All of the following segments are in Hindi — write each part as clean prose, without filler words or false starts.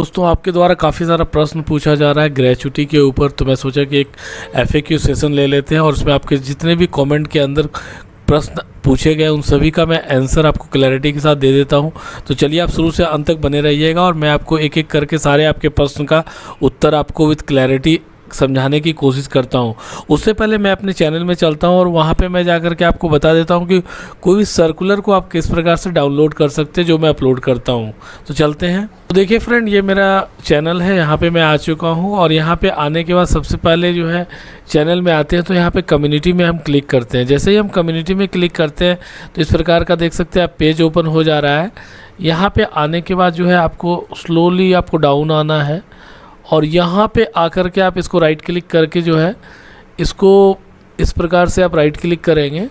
दोस्तों आपके द्वारा काफ़ी सारा प्रश्न पूछा जा रहा है ग्रेचुटी के ऊपर, तो मैं सोचा कि एक FAQ सेशन ले लेते हैं और उसमें आपके जितने भी कमेंट के अंदर प्रश्न पूछे गए उन सभी का मैं आंसर आपको क्लैरिटी के साथ दे देता हूं। तो चलिए आप शुरू से अंत तक बने रहिएगा और मैं आपको एक एक करके सारे आपके प्रश्न का उत्तर आपको विद क्लैरिटी समझाने की कोशिश करता हूं। उससे पहले मैं अपने चैनल में चलता हूं और वहां पे मैं जाकर के आपको बता देता हूं कि कोई भी सर्कुलर को आप किस प्रकार से डाउनलोड कर सकते हैं जो मैं अपलोड करता हूं। तो चलते हैं। तो देखिए फ्रेंड, ये मेरा चैनल है, यहाँ पे मैं आ चुका हूँ और यहाँ पे आने के बाद सबसे पहले जो है चैनल में आते हैं तो यहाँ पे कम्युनिटी में हम क्लिक करते हैं। जैसे ही हम कम्युनिटी में क्लिक करते हैं तो इस प्रकार का देख सकते हैं आप पेज ओपन हो जा रहा है। यहाँ पे आने के बाद जो है आपको स्लोली आपको डाउन आना है और यहाँ पे आकर के आप इसको राइट क्लिक करके जो है इसको इस प्रकार से आप राइट क्लिक करेंगे।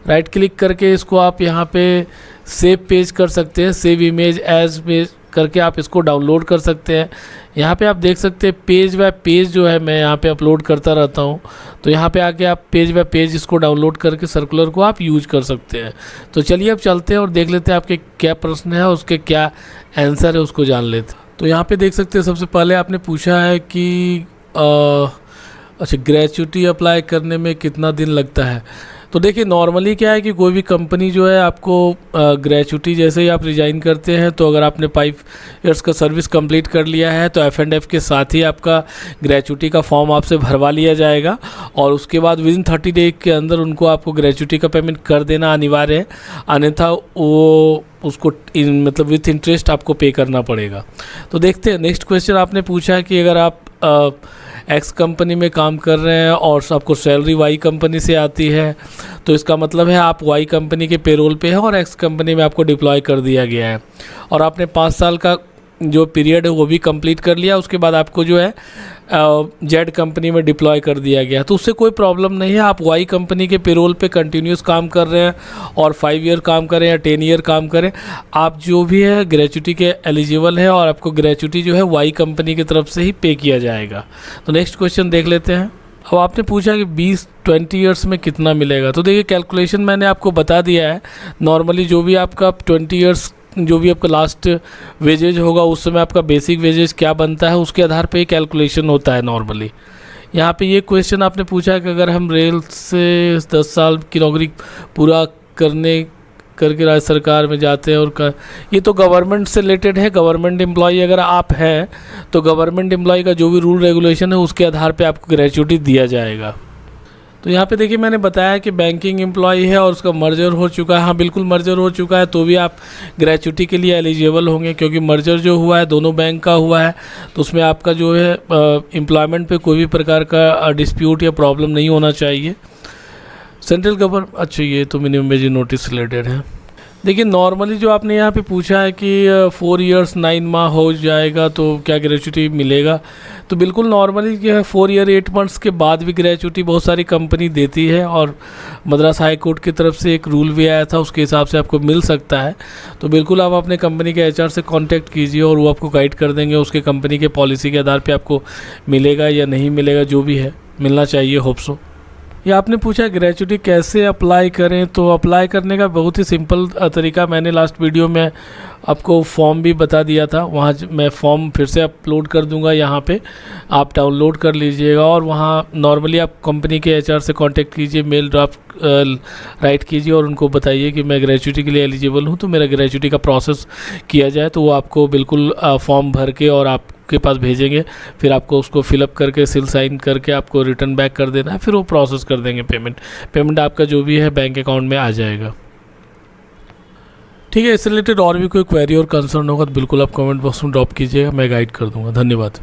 राइट क्लिक करके इसको आप यहाँ पे सेव पेज कर सकते हैं, सेव इमेज एज पेज करके आप इसको डाउनलोड कर सकते हैं। यहाँ पे आप देख सकते हैं पेज बाय पेज जो है मैं यहाँ पे अपलोड करता रहता हूँ, तो यहाँ पे आके आप पेज बाय पेज इसको डाउनलोड करके सर्कुलर को आप यूज कर सकते हैं। तो चलिए अब चलते हैं और देख लेते हैं आपके क्या प्रश्न है, उसके क्या आंसर है उसको जान लेते हैं। तो यहाँ पे देख सकते हैं सबसे पहले आपने पूछा है कि अच्छा ग्रेचुटी अप्लाई करने में कितना दिन लगता है। तो देखिए नॉर्मली क्या है कि कोई भी कंपनी जो है आपको ग्रेचुटी जैसे ही आप रिजाइन करते हैं तो अगर आपने 5 इयर्स का सर्विस कंप्लीट कर लिया है तो F&F के साथ ही आपका ग्रेचुटी का फॉर्म आपसे भरवा लिया जाएगा और उसके बाद विदिन 30 डे के अंदर उनको आपको ग्रेचुटी का पेमेंट कर देना अनिवार्य है, अन्यथा वो उसको मतलब विथ इंटरेस्ट आपको पे करना पड़ेगा। तो देखते हैं नेक्स्ट क्वेश्चन आपने पूछा है कि अगर आप एक्स कंपनी में काम कर रहे हैं और आपको सैलरी वाई कंपनी से आती है तो इसका मतलब है आप वाई कंपनी के पेरोल पे है और एक्स कंपनी में आपको डिप्लॉय कर दिया गया है और आपने 5 साल का जो पीरियड है वो भी कंप्लीट कर लिया। उसके बाद आपको जो है जेड कंपनी में डिप्लॉय कर दिया गया, तो उससे कोई प्रॉब्लम नहीं है। आप वाई कंपनी के पेरोल पे कंटिन्यूस काम कर रहे हैं और 5 ईयर काम करें या 10 ईयर काम करें, आप जो भी है ग्रेचुटी के एलिजिबल है और आपको ग्रेचुटी जो है वाई कंपनी की तरफ से ही पे किया जाएगा। तो नेक्स्ट क्वेश्चन देख लेते हैं। अब आपने पूछा कि 20 ईयर्स में कितना मिलेगा। तो देखिए कैलकुलेशन मैंने आपको बता दिया है। नॉर्मली जो भी आपका 20 ईयर्स जो भी आपका लास्ट वेजेज होगा उस समय आपका बेसिक वेजेज क्या बनता है उसके आधार पे ही कैलकुलेशन होता है नॉर्मली। यहाँ पे ये क्वेश्चन आपने पूछा है कि अगर हम रेल से 10 साल की नौकरी पूरा करके राज्य सरकार में जाते हैं और ये तो गवर्नमेंट से रिलेटेड है। गवर्नमेंट एम्प्लॉई अगर आप हैं तो गवर्नमेंट एम्प्लॉई का जो भी रूल रेगुलेशन है उसके आधार पे आपको ग्रेचुटी दिया जाएगा। तो यहाँ पे देखिए मैंने बताया कि बैंकिंग एम्प्लॉई है और उसका मर्जर हो चुका है। हाँ बिल्कुल मर्जर हो चुका है तो भी आप ग्रेचुटी के लिए एलिजिबल होंगे, क्योंकि मर्जर जो हुआ है दोनों बैंक का हुआ है तो उसमें आपका जो है एम्प्लॉयमेंट पे कोई भी प्रकार का डिस्प्यूट या प्रॉब्लम नहीं होना चाहिए। सेंट्रल गवर्नमेंट, अच्छा ये तो मिनिमम वेज नोटिस रिलेटेड है। देखिए नॉर्मली जो आपने यहाँ पे पूछा है कि 4 इयर्स 9 माह हो जाएगा तो क्या ग्रेचुटी मिलेगा, तो बिल्कुल नॉर्मली जो है 4 ईयर 8 मंथ्स के बाद भी ग्रेचुटी बहुत सारी कंपनी देती है और मद्रास हाई कोर्ट की तरफ से एक रूल भी आया था, उसके हिसाब से आपको मिल सकता है। तो बिल्कुल आप अपने कंपनी के HR से कांटेक्ट कीजिए और वो आपको गाइड कर देंगे, उसके कंपनी के पॉलिसी के आधार पर आपको मिलेगा या नहीं मिलेगा, जो भी है मिलना चाहिए, होप सो। ये आपने पूछा ग्रेचुटी कैसे अप्लाई करें। तो अप्लाई करने का बहुत ही सिंपल तरीका मैंने लास्ट वीडियो में आपको फॉर्म भी बता दिया था, वहाँ मैं फॉर्म फिर से अपलोड कर दूंगा, यहाँ पे आप डाउनलोड कर लीजिएगा और वहाँ नॉर्मली आप कंपनी के HR से कांटेक्ट कीजिए, मेल ड्राफ्ट राइट कीजिए और उनको बताइए कि मैं ग्रेचुटी के लिए एलिजिबल हूँ तो मेरा ग्रेचुटी का प्रोसेस किया जाए। तो वो आपको बिल्कुल फॉर्म भर के और आपके पास भेजेंगे, फिर आपको उसको फिलअप करके सील साइन करके आपको रिटर्न बैक कर देना है, फिर वो प्रोसेस कर देंगे पेमेंट आपका जो भी है बैंक अकाउंट में आ जाएगा। ठीक है, इससे रिलेटेड और भी कोई क्वेरी और कंसर्न होगा तो बिल्कुल आप कमेंट बॉक्स में ड्रॉप कीजिएगा, मैं गाइड कर दूंगा। धन्यवाद।